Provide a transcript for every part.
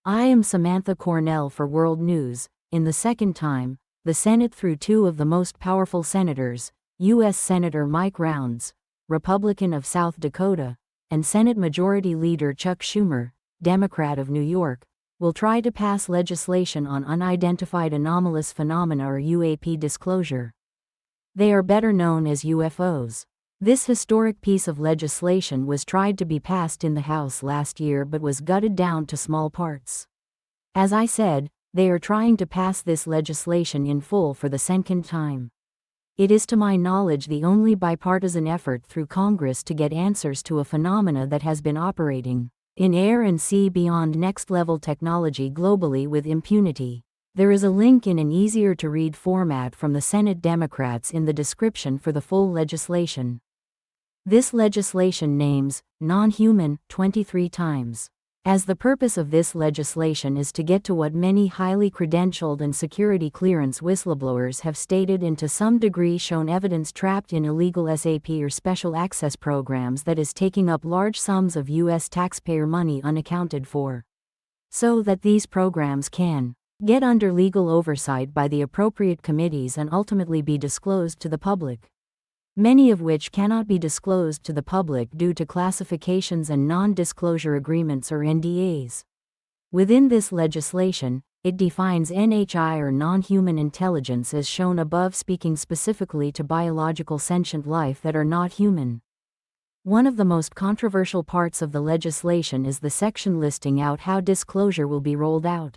I am Samantha Cornell for World News. In the second time, the Senate through two of the most powerful senators, U.S. Senator Mike Rounds, Republican of South Dakota, and Senate Majority Leader Chuck Schumer, Democrat of New York, will try to pass legislation on unidentified anomalous phenomena or UAP disclosure. They are better known as UFOs. This historic piece of legislation was tried to be passed in the House last year but was gutted down to small parts. As I said, they are trying to pass this legislation in full for the second time. It is to my knowledge the only bipartisan effort through Congress to get answers to a phenomena that has been operating in air and sea beyond next-level technology globally with impunity. There is a link in an easier-to-read format from the Senate Democrats in the description for the full legislation. This legislation names non-human 23 times. As the purpose of this legislation is to get to what many highly credentialed and security clearance whistleblowers have stated and to some degree shown evidence trapped in illegal SAP or special access programs that is taking up large sums of U.S. taxpayer money unaccounted for. So that these programs can get under legal oversight by the appropriate committees and ultimately be disclosed to the public. Many of which cannot be disclosed to the public due to classifications and non-disclosure agreements or NDAs. Within this legislation, it defines NHI or non-human intelligence as shown above, speaking specifically to biological sentient life that are not human. One of the most controversial parts of the legislation is the section listing out how disclosure will be rolled out.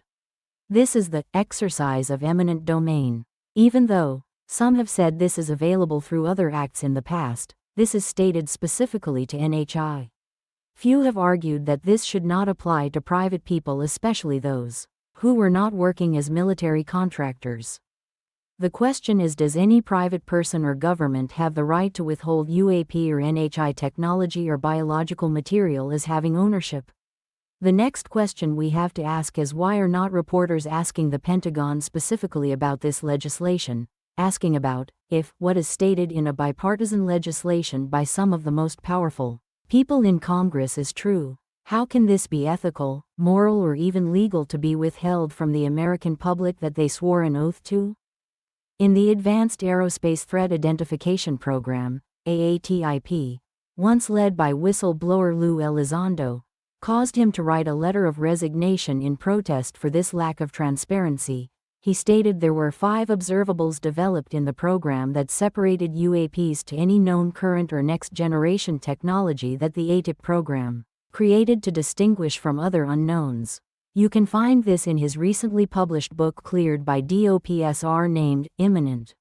This is the exercise of eminent domain. Even though some have said this is available through other acts in the past, this is stated specifically to NHI. Few have argued that this should not apply to private people, especially those who were not working as military contractors. The question is, does any private person or government have the right to withhold UAP or NHI technology or biological material as having ownership? The next question we have to ask is, why are not reporters asking the Pentagon specifically about this legislation? Asking about if what is stated in a bipartisan legislation by some of the most powerful people in Congress is true. How can this be ethical, moral, or even legal to be withheld from the American public that they swore an oath to? In the Advanced Aerospace Threat Identification Program, AATIP, once led by whistleblower Lou Elizondo, caused him to write a letter of resignation in protest for this lack of transparency. He stated there were 5 observables developed in the program that separated UAPs to any known current or next-generation technology that the ATIP program created to distinguish from other unknowns. You can find this in his recently published book cleared by DOPSR named Imminent.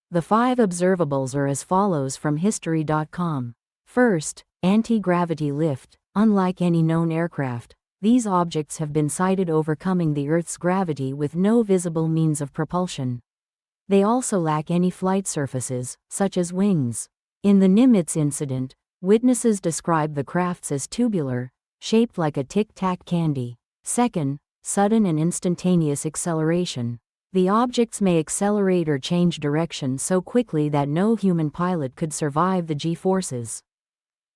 The 5 observables are as follows from History.com. First, anti-gravity lift. Unlike any known aircraft, these objects have been sighted overcoming the Earth's gravity with no visible means of propulsion. They also lack any flight surfaces, such as wings. In the Nimitz incident, witnesses described the crafts as tubular, shaped like a tic-tac candy. Second, sudden and instantaneous acceleration. The objects may accelerate or change direction so quickly that no human pilot could survive the G-forces.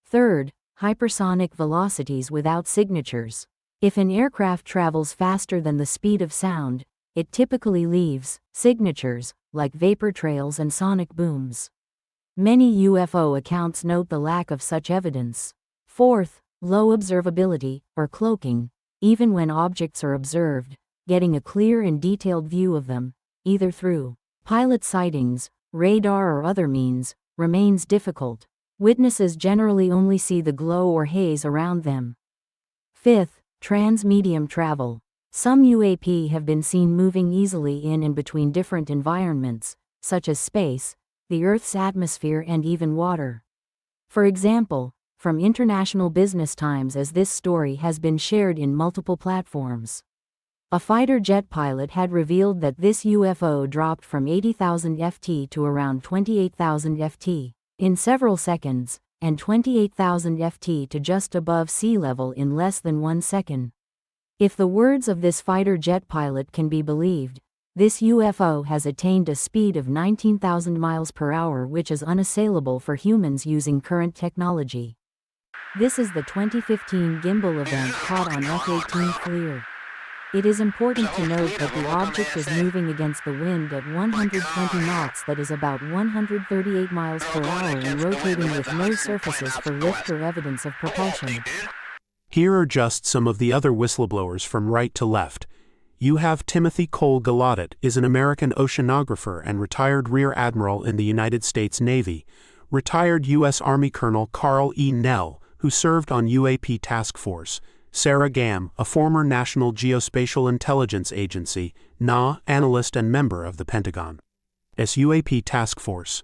Third, hypersonic velocities without signatures. If an aircraft travels faster than the speed of sound, it typically leaves signatures, like vapor trails and sonic booms. Many UFO accounts note the lack of such evidence. Fourth, low observability, or cloaking. Even when objects are observed, getting a clear and detailed view of them, either through pilot sightings, radar, or other means, remains difficult. Witnesses generally only see the glow or haze around them. Fifth, transmedium travel. Some UAP have been seen moving easily in and between different environments, such as space, the Earth's atmosphere, and even water. For example, from International Business Times, as this story has been shared in multiple platforms. A fighter jet pilot had revealed that this UFO dropped from 80,000 FT to around 28,000 FT in several seconds, and 28,000 FT to just above sea level in less than 1 second. If the words of this fighter jet pilot can be believed, this UFO has attained a speed of 19,000 miles per hour, which is unassailable for humans using current technology. This is the 2015 Gimbal event caught on F-18 FLIR. It is important to note that the object is moving against the wind at 120 knots, that is about 138 miles per hour, and rotating with no surfaces for lift or evidence of propulsion. Here are just some of the other whistleblowers from right to left. You have Timothy Cole Gallaudet, is an American oceanographer and retired Rear Admiral in the United States Navy. Retired U.S. Army Colonel Carl E. Nell, who served on UAP Task Force. Sarah Gam, a former National Geospatial Intelligence Agency, NA, analyst and member of the Pentagon. UAP Task Force.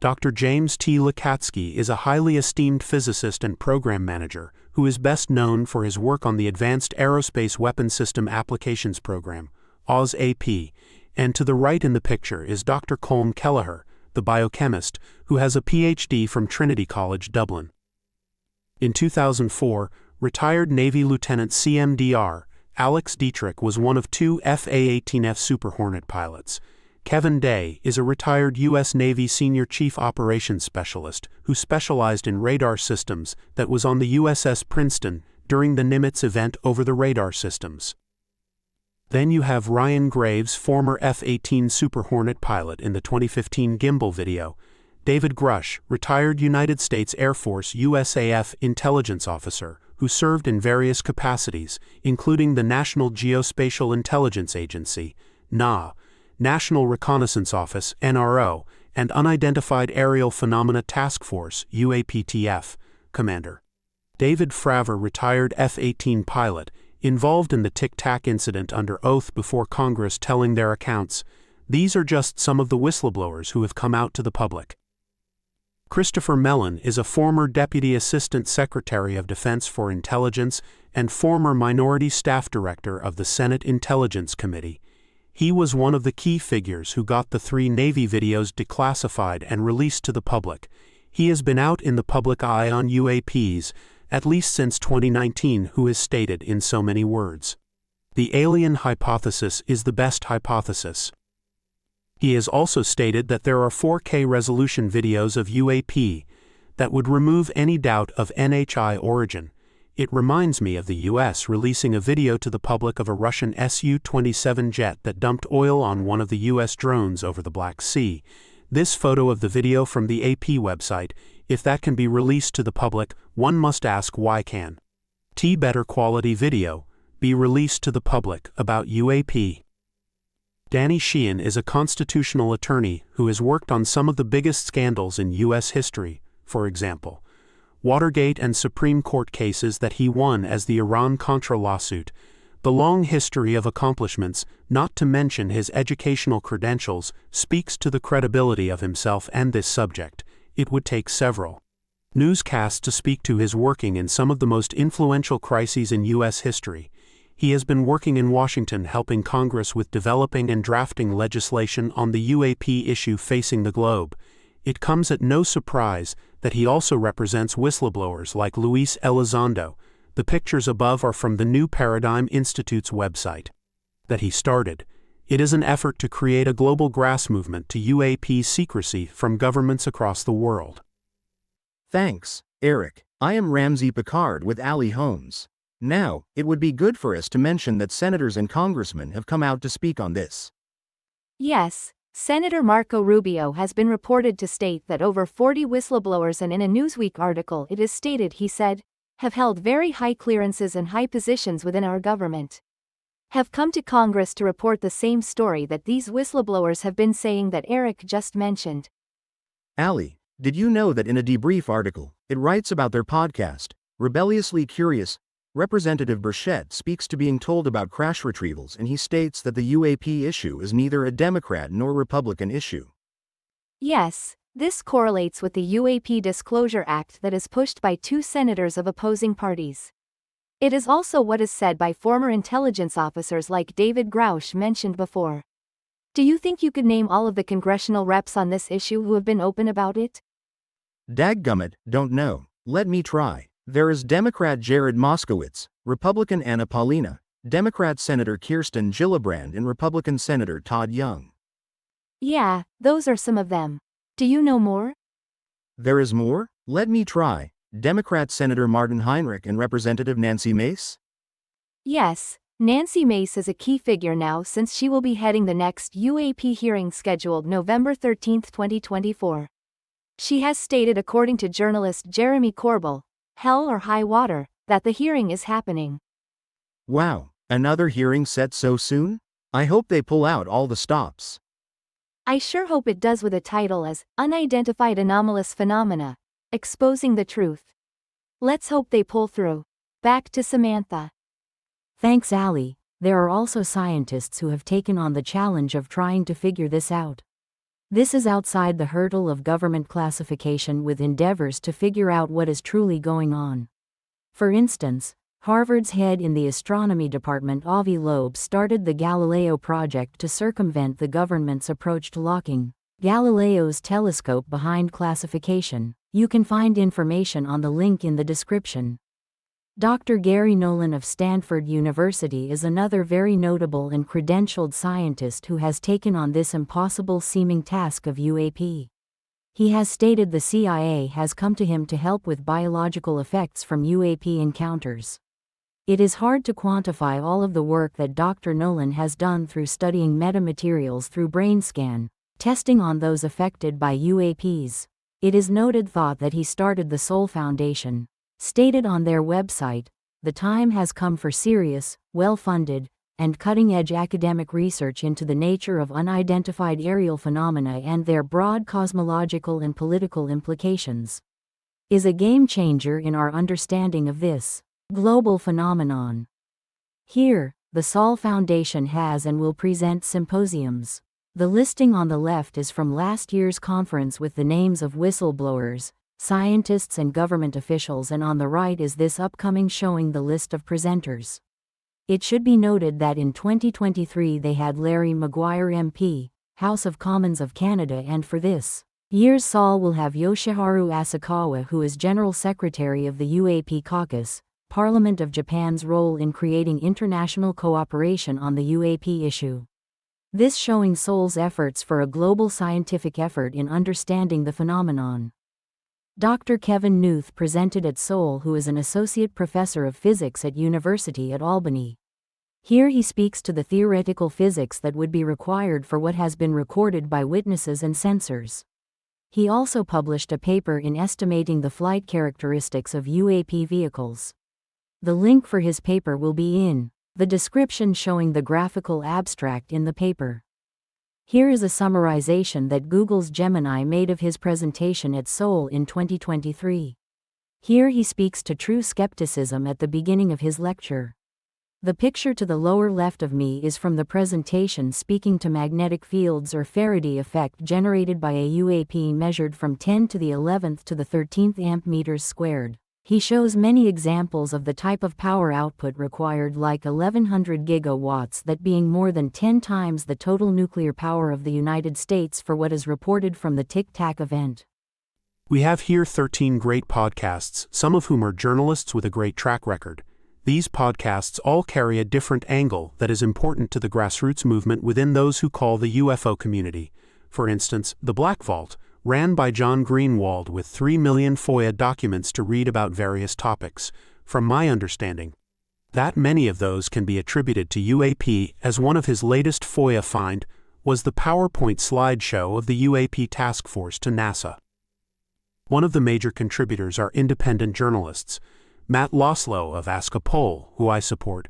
Dr. James T. Lakatsky is a highly esteemed physicist and program manager who is best known for his work on the Advanced Aerospace Weapon System Applications Program, AWS-AP, and to the right in the picture is Dr. Colm Kelleher, the biochemist, who has a Ph.D. from Trinity College, Dublin. In 2004, retired Navy Lieutenant CMDR, Alex Dietrich was one of two FA-18F Super Hornet pilots. Kevin Day is a retired U.S. Navy Senior Chief Operations Specialist who specialized in radar systems that was on the USS Princeton during the Nimitz event over the radar systems. Then you have Ryan Graves, former F-18 Super Hornet pilot in the 2015 Gimbal video. David Grusch, retired United States Air Force USAF intelligence officer, who served in various capacities, including the National Geospatial Intelligence Agency, NA, National Reconnaissance Office, NRO, and Unidentified Aerial Phenomena Task Force, UAPTF, commander. David Fravor, retired F-18 pilot, involved in the Tic Tac incident under oath before Congress, telling their accounts. These are just some of the whistleblowers who have come out to the public. Christopher Mellon is a former Deputy Assistant Secretary of Defense for Intelligence and former Minority Staff Director of the Senate Intelligence Committee. He was one of the key figures who got the 3 Navy videos declassified and released to the public. He has been out in the public eye on UAPs, at least since 2019, who has stated in so many words, "The alien hypothesis is the best hypothesis." He has also stated that there are 4K resolution videos of UAP that would remove any doubt of NHI origin. It reminds me of the U.S. releasing a video to the public of a Russian Su-27 jet that dumped oil on one of the U.S. drones over the Black Sea. This photo of the video from the AP website, if that can be released to the public, one must ask why can better quality video be released to the public about UAP. Danny Sheehan is a constitutional attorney who has worked on some of the biggest scandals in U.S. history, for example, Watergate and Supreme Court cases that he won as the Iran-Contra lawsuit, the long history of accomplishments, not to mention his educational credentials, speaks to the credibility of himself and this subject. It would take several newscasts to speak to his working in some of the most influential crises in U.S. history. He has been working in Washington helping Congress with developing and drafting legislation on the UAP issue facing the globe. It comes at no surprise that he also represents whistleblowers like Luis Elizondo. The pictures above are from the New Paradigm Institute's website that he started. It is an effort to create a global grass movement to UAP secrecy from governments across the world. Thanks, Eric. I am Ramsey Picard with Ali Holmes. Now, it would be good for us to mention that senators and congressmen have come out to speak on this. Yes, Senator Marco Rubio has been reported to state that over 40 whistleblowers, and in a Newsweek article it is stated he said, have held very high clearances and high positions within our government, have come to Congress to report the same story that these whistleblowers have been saying that Eric just mentioned. Ali, did you know that in a debrief article, it writes about their podcast, Rebelliously Curious? Representative Burchett speaks to being told about crash retrievals, and he states that the UAP issue is neither a Democrat nor Republican issue. Yes, this correlates with the UAP Disclosure Act that is pushed by 2 senators of opposing parties. It is also what is said by former intelligence officers like David Grusch mentioned before. Do you think you could name all of the congressional reps on this issue who have been open about it? Dadgummit, don't know. Let me try. There is Democrat Jared Moskowitz, Republican Anna Paulina, Democrat Senator Kirsten Gillibrand, and Republican Senator Todd Young. Yeah, those are some of them. Do you know more? There is more? Let me try. Democrat Senator Martin Heinrich and Representative Nancy Mace? Yes, Nancy Mace is a key figure now since she will be heading the next UAP hearing scheduled November 13, 2024. She has stated, according to journalist Jeremy Corbell, "Hell or high water," that the hearing is happening. Wow, another hearing set so soon? I hope they pull out all the stops. I sure hope it does, with a title as Unidentified Anomalous Phenomena, Exposing the Truth. Let's hope they pull through. Back to Samantha. Thanks, Ali. There are also scientists who have taken on the challenge of trying to figure this out. This is outside the hurdle of government classification, with endeavors to figure out what is truly going on. For instance, Harvard's head in the astronomy department, Avi Loeb, started the Galileo Project to circumvent the government's approach to locking Galileo's telescope behind classification. You can find information on the link in the description. Dr. Gary Nolan of Stanford University is another very notable and credentialed scientist who has taken on this impossible-seeming task of UAP. He has stated the CIA has come to him to help with biological effects from UAP encounters. It is hard to quantify all of the work that Dr. Nolan has done through studying metamaterials through brain scan, testing on those affected by UAPs. It is noted thought that he started the Soul Foundation. Stated on their website, the time has come for serious, well-funded, and cutting-edge academic research into the nature of unidentified aerial phenomena and their broad cosmological and political implications. Is a game-changer in our understanding of this global phenomenon. Here, the Soul Foundation has and will present symposiums. The listing on the left is from last year's conference with the names of whistleblowers, scientists and government officials, and on the right is this upcoming showing the list of presenters. It should be noted that in 2023 they had Larry Maguire MP, House of Commons of Canada, and for this year's Sol will have Yoshiharu Asakawa, who is General Secretary of the UAP Caucus, Parliament of Japan's role in creating international cooperation on the UAP issue. This showing Seoul's efforts for a global scientific effort in understanding the phenomenon. Dr. Kevin Knuth presented at Seoul, who is an associate professor of physics at University at Albany. Here he speaks to the theoretical physics that would be required for what has been recorded by witnesses and sensors. He also published a paper in estimating the flight characteristics of UAP vehicles. The link for his paper will be in the description, showing the graphical abstract in the paper. Here is a summarization that Google's Gemini made of his presentation at Seoul in 2023. Here he speaks to true skepticism at the beginning of his lecture. The picture to the lower left of me is from the presentation, speaking to magnetic fields or Faraday effect generated by a UAP measured from 10 to the 11th to the 13th amp meters squared. He shows many examples of the type of power output required, like 1100 gigawatts, that being more than 10 times the total nuclear power of the United States for what is reported from the Tic Tac event. We have here 13 great podcasts, some of whom are journalists with a great track record. These podcasts all carry a different angle that is important to the grassroots movement within those who call the UFO community. For instance, The Black Vault, ran by John Greenwald, with 3 million FOIA documents to read about various topics. From my understanding, that many of those can be attributed to UAP, as one of his latest FOIA find was the PowerPoint slideshow of the UAP task force to NASA. One of the major contributors are independent journalists. Matt Laslo of Ask a Poll, who I support,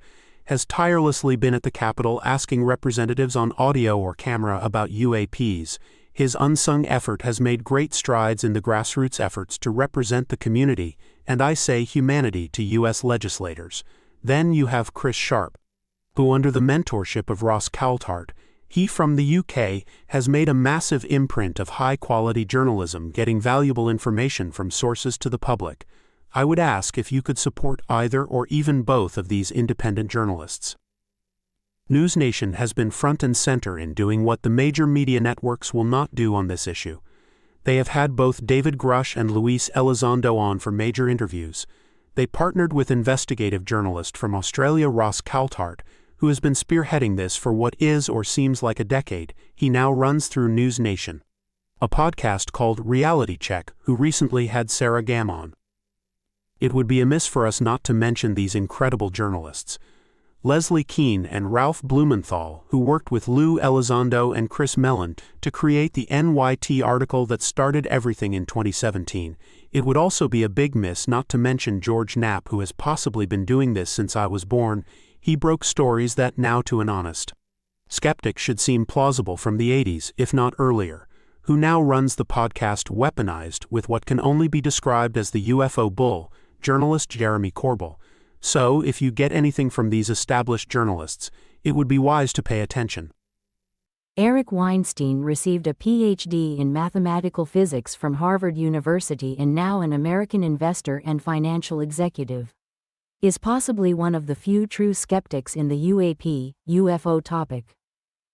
has tirelessly been at the Capitol asking representatives on audio or camera about UAPs. His unsung effort has made great strides in the grassroots efforts to represent the community, and I say humanity, to U.S. legislators. Then you have Chris Sharp, who, under the mentorship of Ross Coulthart, he from the UK, has made a massive imprint of high-quality journalism, getting valuable information from sources to the public. I would ask if you could support either or even both of these independent journalists. NewsNation has been front and center in doing what the major media networks will not do on this issue. They have had both David Grusch and Luis Elizondo on for major interviews. They partnered with investigative journalist from Australia Ross Coulthart, who has been spearheading this for what is or seems like a decade. He now runs through NewsNation, a podcast called Reality Check, who recently had Sarah Gam on. It would be amiss for us not to mention these incredible journalists. Leslie Kean and Ralph Blumenthal, who worked with Lou Elizondo and Chris Mellon to create the NYT article that started everything in 2017. It would also be a big miss not to mention George Knapp, who has possibly been doing this since I was born. He broke stories that now to an honest skeptic should seem plausible from the 80s, if not earlier, who now runs the podcast Weaponized with what can only be described as the UFO bull, journalist Jeremy Corbell. So, if you get anything from these established journalists, it would be wise to pay attention. Eric Weinstein received a PhD in mathematical physics from Harvard University and now an American investor and financial executive. Is possibly one of the few true skeptics in the UAP, UFO topic.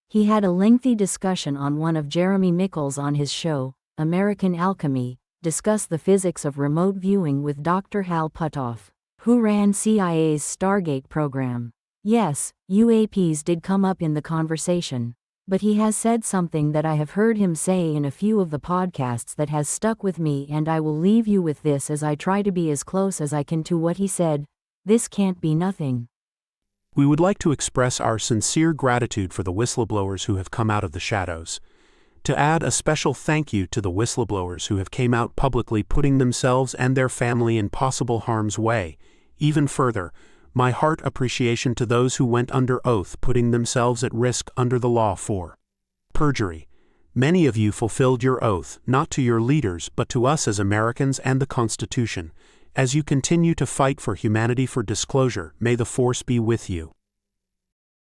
He had a lengthy discussion on one of Jeremy Mickles on his show, American Alchemy, discuss the physics of remote viewing with Dr. Hal Puthoff, who ran CIA's Stargate program. Yes, UAPs did come up in the conversation, but he has said something that I have heard him say in a few of the podcasts that has stuck with me, and I will leave you with this as I try to be as close as I can to what he said. This can't be nothing. We would like to express our sincere gratitude for the whistleblowers who have come out of the shadows. To add a special thank you to the whistleblowers who have came out publicly putting themselves and their family in possible harm's way. Even further, my heart appreciation to those who went under oath putting themselves at risk under the law for perjury. Many of you fulfilled your oath, not to your leaders but to us as Americans and the Constitution. As you continue to fight for humanity for disclosure, may the force be with you.